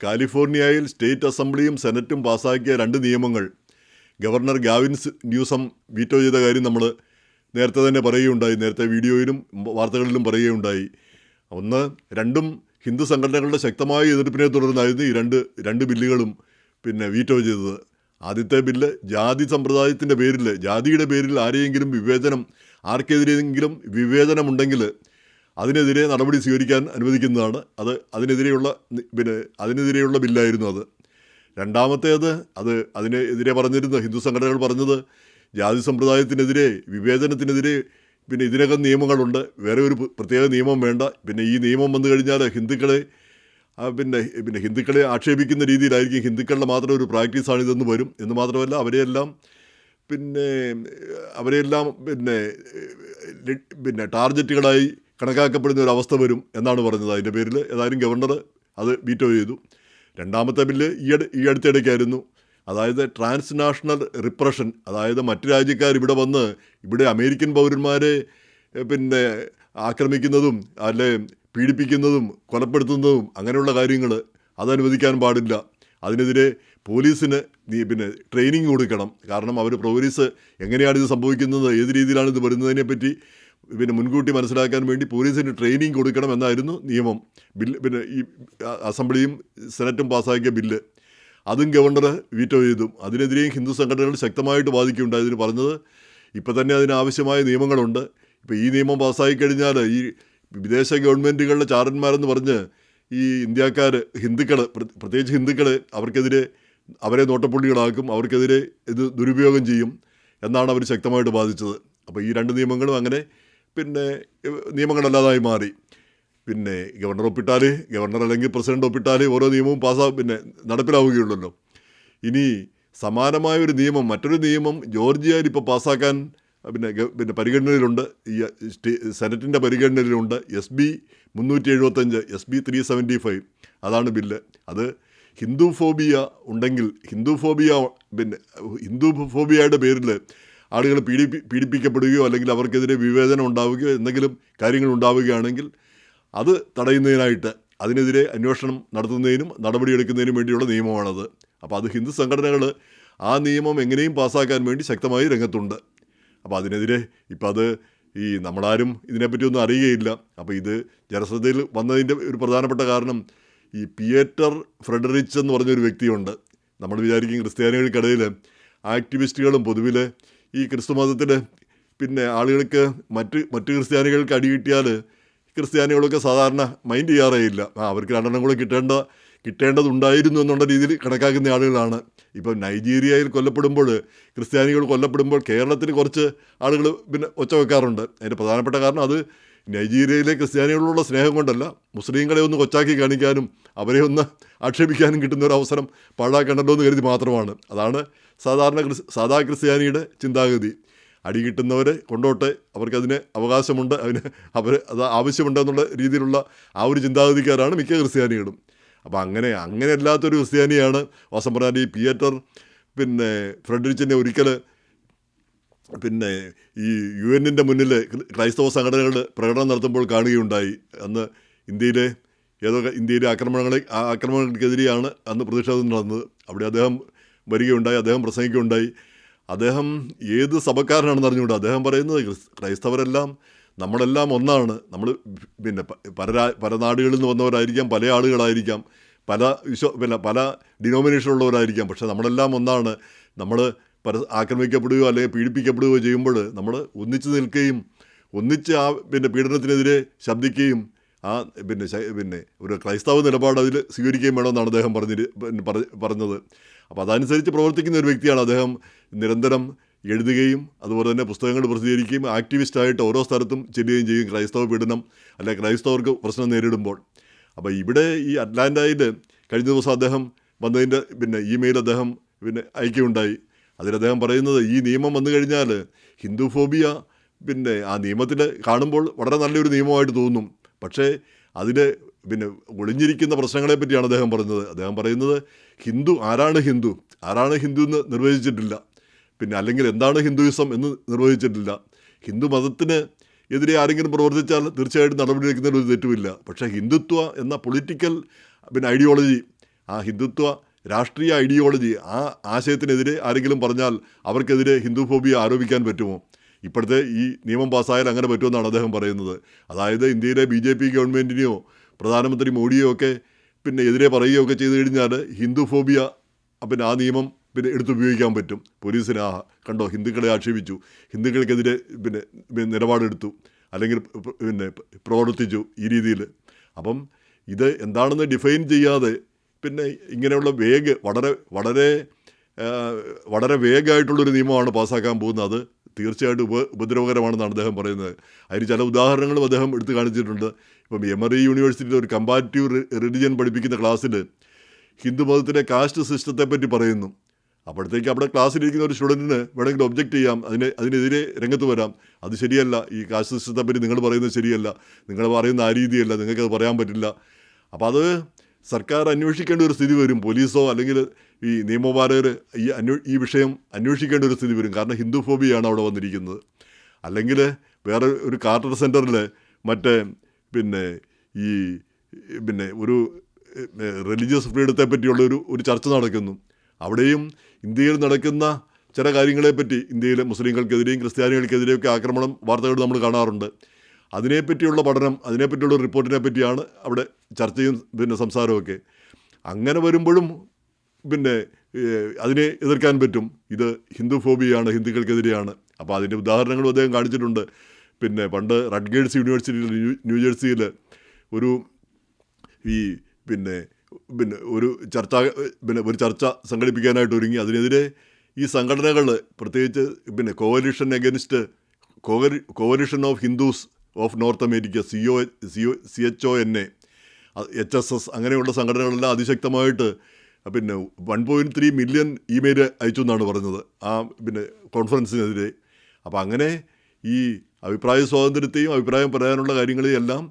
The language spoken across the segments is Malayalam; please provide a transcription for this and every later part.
കാലിഫോർണിയയിൽ സ്റ്റേറ്റ് അസംബ്ലിയും സെനറ്റും പാസാക്കിയ 2 നിയമങ്ങൾ ഗവർണർ ഗാവിൻസ് ന്യൂസം വീറ്റോ ചെയ്ത കാര്യം നമ്മൾ നേരത്തെ തന്നെ പറയുകയുണ്ടായി. നേരത്തെ വീഡിയോയിലും വാർത്തകളിലും പറയുകയുണ്ടായി. ഒന്ന്, രണ്ടും ഹിന്ദു സംഘടനകളുടെ ശക്തമായ എതിർപ്പിനെ തുടർന്നായിരുന്നു ഈ രണ്ട് ബില്ലുകളും വീറ്റോ ചെയ്തത്. ആദ്യത്തെ ബില്ല് ജാതി സമ്പ്രദായത്തിൻ്റെ പേരിൽ, ജാതിയുടെ പേരിൽ ആർക്കെതിരെയെങ്കിലും വിവേചനമുണ്ടെങ്കിൽ അതിനെതിരെ നടപടി സ്വീകരിക്കാൻ അനുവദിക്കുന്നതാണ്. അതിനെതിരെയുള്ള ബില്ലായിരുന്നു അത്. രണ്ടാമത്തേത്, അതിനെതിരെ പറഞ്ഞിരുന്ന ഹിന്ദു സംഘടനകൾ പറഞ്ഞത് ജാതി സമ്പ്രദായത്തിനെതിരെ, വിവേചനത്തിനെതിരെ ഇതിനകം നിയമങ്ങളുണ്ട്, വേറെ ഒരു പ്രത്യേക നിയമം വേണ്ട. ഈ നിയമം വന്നു കഴിഞ്ഞാൽ ഹിന്ദുക്കളെ ആക്ഷേപിക്കുന്ന രീതിയിലായിരിക്കും, ഹിന്ദുക്കളുടെ മാത്രം ഒരു പ്രാക്ടീസാണിതെന്ന് വരും. എന്ന് മാത്രമല്ല അവരെയെല്ലാം ടാർജറ്റുകളായി കണക്കാക്കപ്പെടുന്ന ഒരു അവസ്ഥ വരും എന്നാണ് പറഞ്ഞത്. അതിൻ്റെ പേരിൽ ഏതായാലും ഗവർണർ അത് വീറ്റോ ചെയ്തു. രണ്ടാമത്തെ ബില്ല് ഈ അടുത്തിടയ്ക്കായിരുന്നു. അതായത് ട്രാൻസ്നാഷണൽ റിപ്രഷൻ, അതായത് മറ്റു രാജ്യക്കാർ ഇവിടെ അമേരിക്കൻ പൗരന്മാരെ ആക്രമിക്കുന്നതും പീഡിപ്പിക്കുന്നതും കൊലപ്പെടുത്തുന്നതും അങ്ങനെയുള്ള കാര്യങ്ങൾ അതനുവദിക്കാൻ പാടില്ല. അതിനെതിരെ പോലീസിന് ട്രെയിനിങ് കൊടുക്കണം. കാരണം പോലീസ് എങ്ങനെയാണിത് സംഭവിക്കുന്നത്, ഏത് രീതിയിലാണ് ഇത് വരുന്നതിനെപ്പറ്റി മുൻകൂട്ടി മനസ്സിലാക്കാൻ വേണ്ടി പോലീസിന് ട്രെയിനിങ് കൊടുക്കണം എന്നായിരുന്നു നിയമം. ഈ അസംബ്ലിയും സെനറ്റും പാസ്സാക്കിയ ബില്ല് അതും ഗവർണർ വീറ്റോ ചെയ്തു. അതിനെതിരെയും ഹിന്ദു സംഘടനകൾ ശക്തമായിട്ട് വാദിക്കുകയുണ്ടായി. ഇതിന് പറഞ്ഞത് ഇപ്പം തന്നെ അതിനാവശ്യമായ നിയമങ്ങളുണ്ട്. ഈ നിയമം പാസ്സായി കഴിഞ്ഞാൽ ഈ വിദേശ ഗവൺമെൻറ്റുകളുടെ ചാരന്മാരെന്ന് പറഞ്ഞ് ഈ ഇന്ത്യക്കാർ, പ്രത്യേകിച്ച് ഹിന്ദുക്കൾ, അവരെ നോട്ടപ്പുള്ളികളാക്കും, അവർക്കെതിരെ ഇത് ദുരുപയോഗം ചെയ്യും എന്നാണ് അവർ ശക്തമായിട്ട് ബാധിച്ചത്. അപ്പോൾ ഈ 2 നിയമങ്ങളും അങ്ങനെ നിയമങ്ങളല്ലാതായി മാറി. ഗവർണർ അല്ലെങ്കിൽ പ്രസിഡന്റ് ഒപ്പിട്ടാൽ ഓരോ നിയമവും നടപ്പിലാവുകയുള്ളല്ലോ. ഇനി സമാനമായ ഒരു നിയമം, മറ്റൊരു നിയമം ജോർജിയയിൽ ഇപ്പോൾ പാസ്സാക്കാൻ പരിഗണനയിലുണ്ട്. ഈ സെനറ്റിൻ്റെ പരിഗണനയിലുണ്ട്. SB 375, SB 375 അതാണ് ബില്ല്. അത് ഹിന്ദു ഫോബിയയുടെ പേരിൽ ആളുകൾ പീഡിപ്പിക്കപ്പെടുകയോ അല്ലെങ്കിൽ അവർക്കെതിരെ വിവേചനം ഉണ്ടാവുകയോ എന്തെങ്കിലും കാര്യങ്ങൾ ഉണ്ടാവുകയാണെങ്കിൽ അത് തടയുന്നതിനായിട്ട്, അതിനെതിരെ അന്വേഷണം നടത്തുന്നതിനും നടപടിയെടുക്കുന്നതിനും വേണ്ടിയുള്ള നിയമമാണത്. അപ്പോൾ അത് ഹിന്ദു സംഘടനകൾ ആ നിയമം എങ്ങനെയും പാസ്സാക്കാൻ വേണ്ടി ശക്തമായി രംഗത്തുണ്ട്. അപ്പോൾ അതിനെതിരെ നമ്മളാരും ഇതിനെപ്പറ്റിയൊന്നും അറിയുകയില്ല. അപ്പോൾ ഇത് ജനശ്രദ്ധയിൽ വന്നതിൻ്റെ ഒരു പ്രധാനപ്പെട്ട കാരണം, ഈ പിയേറ്റർ ഫ്രെഡറിച്ച് എന്ന് പറഞ്ഞൊരു വ്യക്തിയുണ്ട്. നമ്മൾ വിചാരിക്കും ക്രിസ്ത്യാനികൾക്കിടയിൽ ആക്ടിവിസ്റ്റുകളും പൊതുവിൽ ഈ ക്രിസ്തു മതത്തിൽ ആളുകൾക്ക് മറ്റ് ക്രിസ്ത്യാനികൾക്ക് അടി കിട്ടിയാൽ ക്രിസ്ത്യാനികളൊക്കെ സാധാരണ മൈൻഡ് ചെയ്യാറേയില്ല. അവർക്ക് 2 എണ്ണം കൂടെ കിട്ടേണ്ടതുണ്ടായിരുന്നു എന്നുള്ള രീതിയിൽ കണക്കാക്കുന്ന ആളുകളാണ്. ഇപ്പം നൈജീരിയയിൽ ക്രിസ്ത്യാനികൾ കൊല്ലപ്പെടുമ്പോൾ കേരളത്തിൽ കുറച്ച് ആളുകൾ ഒച്ച വെക്കാറുണ്ട്. അതിൻ്റെ പ്രധാനപ്പെട്ട കാരണം അത് നൈജീരിയയിലെ ക്രിസ്ത്യാനികളോടുള്ള സ്നേഹം കൊണ്ടല്ല, മുസ്ലിങ്ങളെ ഒന്ന് കൊച്ചാക്കി കാണിക്കാനും അവരെ ഒന്ന് ആക്ഷേപിക്കാനും കിട്ടുന്ന ഒരു അവസരം പാഴാക്കണ്ടല്ലോ എന്ന് കരുതി മാത്രമാണ്. അതാണ് സാധാ ക്രിസ്ത്യാനിയുടെ ചിന്താഗതി. അടി കിട്ടുന്നവരെ കൊണ്ടോട്ടെ, അവർക്കതിന് അവകാശമുണ്ട്, അത് ആവശ്യമുണ്ട് എന്നുള്ള രീതിയിലുള്ള ആ ഒരു ചിന്താഗതിക്കാരാണ് മിക്ക ക്രിസ്ത്യാനികളും. അപ്പോൾ അങ്ങനെ അല്ലാത്തൊരു ക്രിസ്ത്യാനിയാണ് വാസം പറഞ്ഞാൽ ഈ പിയേറ്റർ ഫ്രെഡറിച്ചിനെ ഒരിക്കൽ ഈ UN മുന്നിൽ ക്രൈസ്തവ സംഘടനകൾ പ്രകടനം നടത്തുമ്പോൾ കാണുകയുണ്ടായി. അന്ന് ഇന്ത്യയിലെ ആക്രമണങ്ങൾക്കെതിരെയാണ് അന്ന് പ്രതിഷേധം നടന്നത്. അവിടെ അദ്ദേഹം വരികയുണ്ടായി, അദ്ദേഹം പ്രസംഗിക്കുകയുണ്ടായി. അദ്ദേഹം ഏത് സഭക്കാരനാണെന്ന് അറിഞ്ഞുകൊണ്ട് അദ്ദേഹം പറയുന്നത്, ക്രൈസ്തവരെല്ലാം നമ്മളെല്ലാം ഒന്നാണ്. നമ്മൾ പല നാടുകളിൽ നിന്ന് വന്നവരായിരിക്കാം, പല ആളുകളായിരിക്കാം, പല ഡിനോമിനേഷനുള്ളവരായിരിക്കാം, പക്ഷേ നമ്മളെല്ലാം ഒന്നാണ്. നമ്മൾ ആക്രമിക്കപ്പെടുകയോ അല്ലെങ്കിൽ പീഡിപ്പിക്കപ്പെടുകയോ ചെയ്യുമ്പോൾ നമ്മൾ ഒന്നിച്ച് നിൽക്കുകയും ഒന്നിച്ച് ആ പീഡനത്തിനെതിരെ ശബ്ദിക്കുകയും ഒരു ക്രൈസ്തവ നിലപാട് അതിൽ സ്വീകരിക്കുകയും വേണമെന്നാണ് അദ്ദേഹം പറഞ്ഞത്. അപ്പോൾ അതനുസരിച്ച് പ്രവർത്തിക്കുന്ന ഒരു വ്യക്തിയാണ് അദ്ദേഹം. നിരന്തരം എഴുതുകയും അതുപോലെ തന്നെ പുസ്തകങ്ങൾ പ്രസിദ്ധീകരിക്കുകയും ആക്ടിവിസ്റ്റായിട്ട് ഓരോ സ്ഥലത്തും ചെല്ലുകയും ചെയ്യും ക്രൈസ്തവ പീഡനം അല്ലെങ്കിൽ ക്രൈസ്തവർക്ക് പ്രശ്നം നേരിടുമ്പോൾ. അപ്പോൾ ഇവിടെ ഈ അറ്റ്ലാന്റയിൽ കഴിഞ്ഞ ദിവസം അദ്ദേഹം വന്നതിൻ്റെ ഇമെയിൽ അദ്ദേഹം അയക്കുകയുണ്ടായി. അതിൽ അദ്ദേഹം പറയുന്നത്, ഈ നിയമം വന്നു കഴിഞ്ഞാൽ ഹിന്ദു ഫോബിയ ആ നിയമത്തിൽ കാണുമ്പോൾ വളരെ നല്ലൊരു നിയമമായിട്ട് തോന്നും. പക്ഷേ അതിൽ ഒളിഞ്ഞിരിക്കുന്ന പ്രശ്നങ്ങളെ പറ്റിയാണ് അദ്ദേഹം പറഞ്ഞത്. അദ്ദേഹം പറയുന്നത്, ആരാണ് ഹിന്ദു എന്ന് നിർവചിച്ചിട്ടില്ല. അല്ലെങ്കിൽ എന്താണ് ഹിന്ദുയിസം എന്ന് നിർവചിച്ചിട്ടില്ല. ഹിന്ദു മതത്തിന് എതിരെ ആരെങ്കിലും പ്രവർത്തിച്ചാൽ തീർച്ചയായിട്ടും നടപടിയെടുക്കുന്നതിൽ ഒരു തെറ്റുമില്ല. പക്ഷേ ഹിന്ദുത്വ എന്ന പൊളിറ്റിക്കൽ ഐഡിയോളജി ആ ഹിന്ദുത്വ രാഷ്ട്രീയ ഐഡിയോളജി, ആ ആശയത്തിനെതിരെ ആരെങ്കിലും പറഞ്ഞാൽ അവർക്കെതിരെ ഹിന്ദുഫോബിയ ആരോപിക്കാൻ പറ്റുമോ? ഇപ്പോഴത്തെ ഈ നിയമം പാസ്സായാൽ അങ്ങനെ പറ്റുമെന്നാണ് അദ്ദേഹം പറയുന്നത്. അതായത് ഇന്ത്യയിലെ BJP ഗവൺമെൻറ്റിനെയോ പ്രധാനമന്ത്രി മോഡിയോ ഒക്കെ പിന്നെ എതിരെ പറയുകയൊക്കെ ചെയ്തു കഴിഞ്ഞാൽ ഹിന്ദുഫോബിയ പിന്നെ ആ നിയമം പിന്നെ എടുത്തുപയോഗിക്കാൻ പറ്റും. പോലീസിന് കണ്ടോ ഹിന്ദുക്കളെ ആക്ഷേപിച്ചു, ഹിന്ദുക്കൾക്കെതിരെ പിന്നെ നിലപാടെടുത്തു, അല്ലെങ്കിൽ പിന്നെ പ്രവർത്തിച്ചു ഈ രീതിയിൽ. അപ്പം ഇത് എന്താണെന്ന് ഡിഫൈൻ ചെയ്യാതെ പിന്നെ ഇങ്ങനെയുള്ള വളരെ വളരെ വളരെ വേഗമായിട്ടുള്ളൊരു നിയമമാണ് പാസ്സാക്കാൻ പോകുന്നത്. അത് തീർച്ചയായിട്ടും ഉപദ്രവകരമാണെന്നാണ് അദ്ദേഹം പറയുന്നത്. അതിന് ചില ഉദാഹരണങ്ങളും അദ്ദേഹം എടുത്തു കാണിച്ചിട്ടുണ്ട്. ഇപ്പം എമറി യൂണിവേഴ്സിറ്റിയിൽ ഒരു കമ്പാരിറ്റീവ് റിലിജിയൻ പഠിപ്പിക്കുന്ന ക്ലാസ്സിൽ ഹിന്ദു മതത്തിലെ കാസ്റ്റ് സിസ്റ്റത്തെ പറ്റി പറയുന്നു. അപ്പോഴത്തേക്ക് അവിടെ ക്ലാസ്സിലിരിക്കുന്ന ഒരു സ്റ്റുഡൻറ്റിന് വേണമെങ്കിൽ ഒബ്ജക്റ്റ് ചെയ്യാം, അതിനെതിരെ രംഗത്ത് വരാം. അത് ശരിയല്ല, ഈ കാസ്റ്റ് സിസ്റ്റത്തെ പറ്റി നിങ്ങൾ പറയുന്നത് ശരിയല്ല, നിങ്ങൾ പറയുന്ന ആ രീതിയല്ല, നിങ്ങൾക്കത് പറയാൻ പറ്റില്ല. അപ്പോൾ അത് സർക്കാർ അന്വേഷിക്കേണ്ട ഒരു സ്ഥിതി വരും. പോലീസോ അല്ലെങ്കിൽ ഈ നിയമപാലകർ ഈ വിഷയം അന്വേഷിക്കേണ്ട ഒരു സ്ഥിതി വരും. കാരണം ഹിന്ദുഫോബിയാണ് അവിടെ വന്നിരിക്കുന്നത്. അല്ലെങ്കിൽ വേറെ ഒരു കാർട്ടർ സെൻറ്ററിൽ മറ്റേ പിന്നെ ഈ പിന്നെ ഒരു റിലീജിയസ് ഫ്രീഡത്തെ പറ്റിയുള്ള ഒരു ചർച്ച നടക്കുന്നു. അവിടെയും ഇന്ത്യയിൽ നടക്കുന്ന ചില കാര്യങ്ങളെപ്പറ്റി, ഇന്ത്യയിലെ മുസ്ലിങ്ങൾക്കെതിരെയും ക്രിസ്ത്യാനികൾക്കെതിരെയൊക്കെ ആക്രമണം വാർത്തകൾ നമ്മൾ കാണാറുണ്ട്. അതിനെപ്പറ്റിയുള്ള പഠനം, അതിനെപ്പറ്റിയുള്ള റിപ്പോർട്ടിനെ പറ്റിയാണ് അവിടെ ചർച്ചയും പിന്നെ സംസാരമൊക്കെ. അങ്ങനെ വരുമ്പോഴും പിന്നെ അതിനെ എതിർക്കാൻ പറ്റും. ഇത് ഹിന്ദുഫോബിയാണ്, ഹിന്ദുക്കൾക്കെതിരെയാണ്. അപ്പോൾ അതിൻ്റെ ഉദാഹരണങ്ങളും അദ്ദേഹം കാണിച്ചിട്ടുണ്ട്. പിന്നെ പണ്ട് റട്ഗേഴ്സ് യൂണിവേഴ്സിറ്റിയിൽ ന്യൂജേഴ്സിയിൽ ഒരു ഈ പിന്നെ പിന്നെ ഒരു ചർച്ച സംഘടിപ്പിക്കാനായിട്ട് ഒരുങ്ങി. അതിനെതിരെ ഈ സംഘടനകൾ, പ്രത്യേകിച്ച് പിന്നെ coalition of Hindus of North America, CHONA, HSS, അങ്ങനെയുള്ള സംഘടനകളെല്ലാം അതിശക്തമായിട്ട് പിന്നെ 1.3 മില്യൺ ഇമെയിൽ അയച്ചു എന്നാണ് പറഞ്ഞത് ആ പിന്നെ കോൺഫറൻസിനെതിരെ. അപ്പോൾ അങ്ങനെ ഈ അഭിപ്രായ സ്വാതന്ത്ര്യത്തെയും അഭിപ്രായം പറയാനുള്ള കാര്യങ്ങളെയും എല്ലാം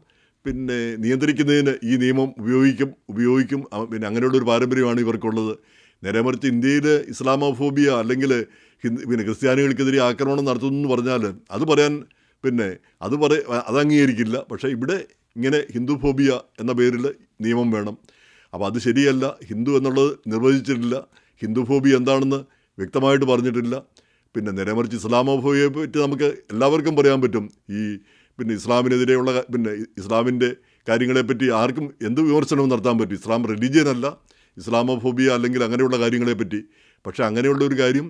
പിന്നെ നിയന്ത്രിക്കുന്നതിന് ഈ നിയമം ഉപയോഗിക്കും. പിന്നെ അങ്ങനെയുള്ളൊരു പാരമ്പര്യമാണ് ഇവർക്കുള്ളത്. നേരെ മറിച്ച് ഇന്ത്യയിൽ ഇസ്ലാമോഫോബിയ അല്ലെങ്കിൽ പിന്നെ ക്രിസ്ത്യാനികൾക്കെതിരെ ആക്രമണം നടത്തുന്നു എന്ന് പറഞ്ഞാൽ അത് പറയാൻ പിന്നെ അത് അംഗീകരിക്കില്ല. പക്ഷേ ഇവിടെ ഇങ്ങനെ ഹിന്ദുഫോബിയ എന്ന പേരിൽ നിയമം വേണം. അപ്പോൾ അത് ശരിയല്ല. ഹിന്ദു എന്നുള്ളത് നിർവചിച്ചിട്ടില്ല, ഹിന്ദുഫോബിയ എന്താണെന്ന് വ്യക്തമായിട്ട് പറഞ്ഞിട്ടില്ല. പിന്നെ നേരെ മറിച്ച് ഇസ്ലാമോഫോബിയയെ പറ്റി നമുക്ക് എല്ലാവർക്കും പറയാൻ പറ്റും. ഈ പിന്നെ ഇസ്ലാമിനെതിരെയുള്ള പിന്നെ ഇസ്ലാമിൻ്റെ കാര്യങ്ങളെപ്പറ്റി ആർക്കും എന്ത് വിമർശനവും നടത്താൻ പറ്റും. ഇസ്ലാം റിലീജിയനല്ല, ഇസ്ലാമോഫോബിയ അല്ലെങ്കിൽ അങ്ങനെയുള്ള കാര്യങ്ങളെപ്പറ്റി. പക്ഷേ അങ്ങനെയുള്ളൊരു കാര്യം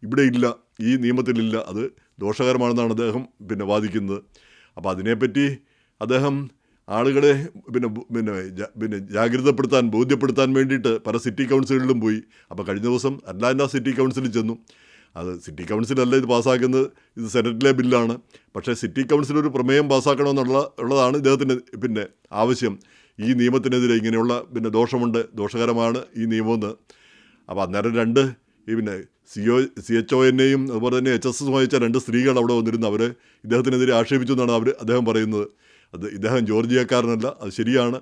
ഇവിടെ ഇല്ല, ഈ നിയമത്തിലില്ല. അത് ദോഷകരമാണെന്നാണ് അദ്ദേഹം പിന്നെ വാദിക്കുന്നത്. അപ്പോൾ അതിനെപ്പറ്റി അദ്ദേഹം ആളുകളെ ബോധ്യപ്പെടുത്താൻ വേണ്ടിയിട്ട് പല സിറ്റി കൗൺസിലുകളിലും പോയി. അപ്പോൾ കഴിഞ്ഞ ദിവസം അറ്റ്ലാന്റ സിറ്റി കൗൺസിലിൽ ചെന്നു. അത് സിറ്റി കൗൺസിലല്ല ഇത് പാസ്സാക്കുന്നത്, ഇത് സെനറ്റിലെ ബില്ലാണ്. പക്ഷേ സിറ്റി കൗൺസിൽ ഒരു പ്രമേയം പാസ്സാക്കണമെന്നുള്ളതാണ് ഇദ്ദേഹത്തിൻ്റെ പിന്നെ ആവശ്യം. ഈ നിയമത്തിനെതിരെ ഇങ്ങനെയുള്ള പിന്നെ ദോഷകരമാണ് ഈ നിയമമെന്ന്. അപ്പോൾ അന്നേരം പിന്നെ CHONAയും അതുപോലെ തന്നെ HSS വഹിച്ച 2 സ്ത്രീകൾ അവിടെ വന്നിരുന്നു. അവർ ഇദ്ദേഹത്തിനെതിരെ ആക്ഷേപിച്ചു എന്നാണ് അദ്ദേഹം പറയുന്നത്. ഇദ്ദേഹം ജോർജിയക്കാരനല്ല, അത് ശരിയാണ്.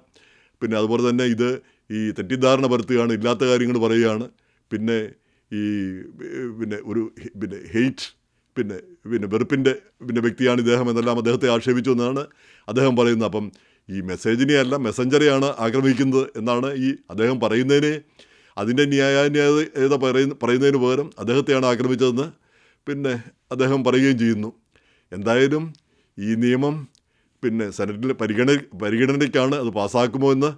പിന്നെ അതുപോലെ തന്നെ ഇത് ഈ തെറ്റിദ്ധാരണ പരത്തുകയാണ്, ഇല്ലാത്ത കാര്യങ്ങൾ പറയുകയാണ്. പിന്നെ ഈ ഒരു ഹെയ്റ്റ് വെറുപ്പിൻ്റെ വ്യക്തിയാണ് ഇദ്ദേഹം എന്നെല്ലാം അദ്ദേഹത്തെ ആക്ഷേപിച്ചു എന്നാണ് അദ്ദേഹം പറയുന്നത്. അപ്പം ഈ മെസ്സേജിനെയല്ല മെസ്സഞ്ചറെയാണ് ആക്രമിക്കുന്നത് എന്നാണ് ഈ അദ്ദേഹം പറയുന്നതിനെ, അതിൻ്റെ ന്യായാന്യായത പറയുന്നതിന് പകരം അദ്ദേഹത്തെയാണ് ആക്രമിച്ചതെന്ന് പിന്നെ അദ്ദേഹം പറയുകയും ചെയ്യുന്നു. എന്തായാലും ഈ നിയമം പിന്നെ സെനറ്റിൽ പരിഗണനയ്ക്കാണ്. അത് പാസ്സാക്കുമോ എന്ന്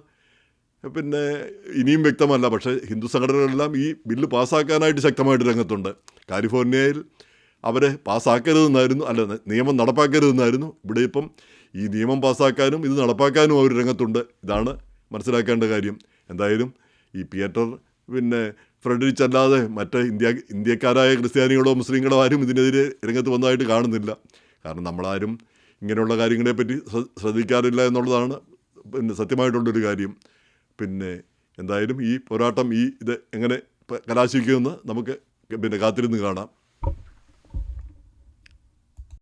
പിന്നെ ഇനിയും വ്യക്തമല്ല. പക്ഷേ ഹിന്ദു സംഘടനകളെല്ലാം ഈ ബില്ല് പാസ്സാക്കാനായിട്ട് ശക്തമായിട്ട് രംഗത്തുണ്ട്. കാലിഫോർണിയയിൽ അവരെ പാസ്സാക്കരുതെന്നായിരുന്നു, നിയമം നടപ്പാക്കരുതെന്നായിരുന്നു. ഇവിടെ ഇപ്പം ഈ നിയമം പാസ്സാക്കാനും ഇത് നടപ്പാക്കാനും അവർ രംഗത്തുണ്ട്. ഇതാണ് മനസ്സിലാക്കേണ്ട കാര്യം. എന്തായാലും ഈ പീറ്റർ ഫ്രെഡറിച്ച് അല്ലാതെ മറ്റ് ഇന്ത്യക്കാരായ ക്രിസ്ത്യാനികളോ മുസ്ലിങ്ങളോ ആരും ഇതിനെതിരെ രംഗത്ത് വന്നതായിട്ട് കാണുന്നില്ല. കാരണം നമ്മളാരും ഇങ്ങനെയുള്ള കാര്യങ്ങളെപ്പറ്റി ശ്രദ്ധിക്കാറില്ല എന്നുള്ളതാണ് സത്യമായിട്ടുള്ളൊരു കാര്യം. എന്തായാലും ഈ പോരാട്ടം ഇത് എങ്ങനെ കലാശിക്കുമെന്ന് നമുക്ക് കാത്തിരുന്ന് കാണാം.